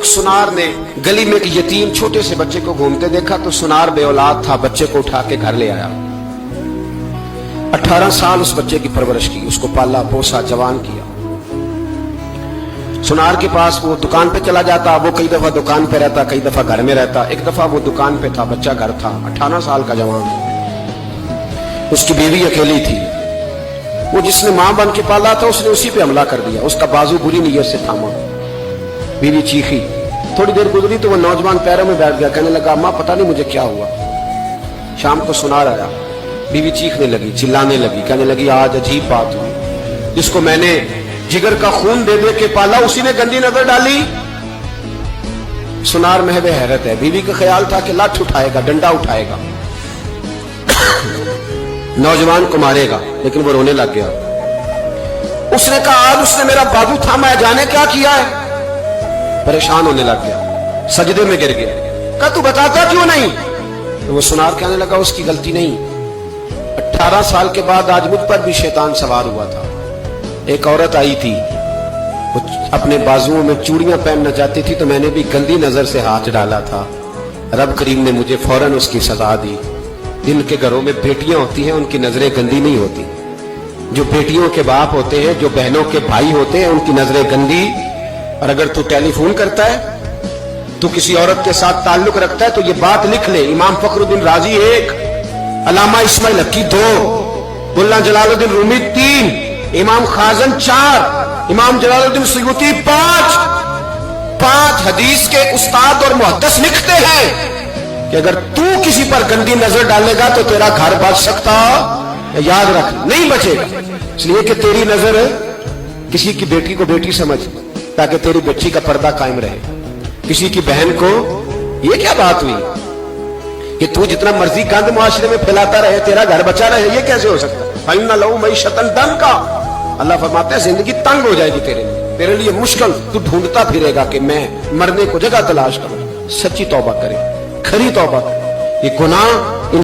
ایک سنار نے گلی میں ایک یتیم چھوٹے سے بچے کو گھومتے دیکھا تو سنار بے اولاد تھا، بچے کو اٹھا کے گھر لے آیا۔ 18 سال اس بچے کی پرورش کی، اس کو پالا پوسا جوان کیا۔ سنار کے پاس وہ دکان پہ چلا جاتا، وہ کئی دفعہ دکان پہ رہتا، کئی دفعہ گھر میں رہتا۔ ایک دفعہ وہ دکان پہ تھا، بچہ گھر تھا، 18 سال کا جوان۔ اس کی بیوی اکیلی تھی، وہ جس نے ماں بن کے پالا تھا اس نے اسی پہ حملہ کر دیا، اس کا بازو بری نیت سے تھاما۔ بیوی چیخی، تھوڑی دیر گزری تو وہ نوجوان پیروں میں بیٹھ گیا، کہنے لگا ماں پتہ نہیں مجھے کیا ہوا۔ شام کو سنار آیا، بیوی چیخنے لگی، چلانے لگی، کہنے لگی آج عجیب بات ہوئی، جس کو میں نے جگر کا خون دے دے کے پالا اسی نے گندی نظر ڈالی۔ سنار محو حیرت ہے، بیوی کا خیال تھا کہ لاٹھ اٹھائے گا، ڈنڈا اٹھائے گا، نوجوان کو مارے گا، لیکن وہ رونے لگ گیا۔ اس نے کہا آج اس نے میرا بازو تھاما ہے، جانے کیا کیا ہے؟ پریشان ہونے لگ گیا، سجدے میں گر گیا، کہا تو بتاتا کیوں نہیں؟ تو وہ سنار کہنے لگا اس کی غلطی نہیں، 18 سال کے بعد آج مجھ پر بھی شیطان سوار ہوا تھا۔ ایک عورت آئی تھی، وہ اپنے بازوؤں میں چوڑیاں پہننا چاہتی تھی تو میں نے بھی گندی نظر سے ہاتھ ڈالا تھا، رب کریم نے مجھے فوراً اس کی سزا دی۔ جن کے گھروں میں بیٹیاں ہوتی ہیں ان کی نظریں گندی نہیں ہوتی، جو بیٹیوں کے باپ ہوتے ہیں، جو بہنوں کے بھائی ہوتے ہیں، ان کی نظریں گندی۔ اور اگر تو ٹیلی فون کرتا ہے، تو کسی عورت کے ساتھ تعلق رکھتا ہے تو یہ بات لکھ لے، امام فخر الدین رازی 1، علامہ اسماعیل حقی 2، ملا جلال الدین رومی 3، امام خازن 4، امام جلال الدین سیوطی 5 حدیث کے استاد اور محدث لکھتے ہیں کہ اگر تو کسی پر گندی نظر ڈالے گا تو تیرا گھر بچ سکتا، یاد رکھ نہیں بچے گا، اس لیے کہ تیری نظر کسی کی بیٹی کو بیٹی سمجھ تاکہ تیری بچی کا پردہ قائم رہے، کسی کی بہن کو۔ یہ کیا بات ہوئی کہ تو جتنا مرضی گند معاشرے میں پھیلاتا رہے تیرا گھر بچا رہے؟ یہ کیسے ہو سکتا؟ فَإِنَّ لَهُ مَعِيشَةً ضَنْكَ، اللہ فرماتے ہیں زندگی تنگ ہو جائے گی تیرے لیے مشکل، تو ڈھونڈتا پھرے گا کہ میں مرنے کو جگہ تلاش کروں۔ سچی توبہ کرے، کھری توبہ کرے۔ یہ گناہ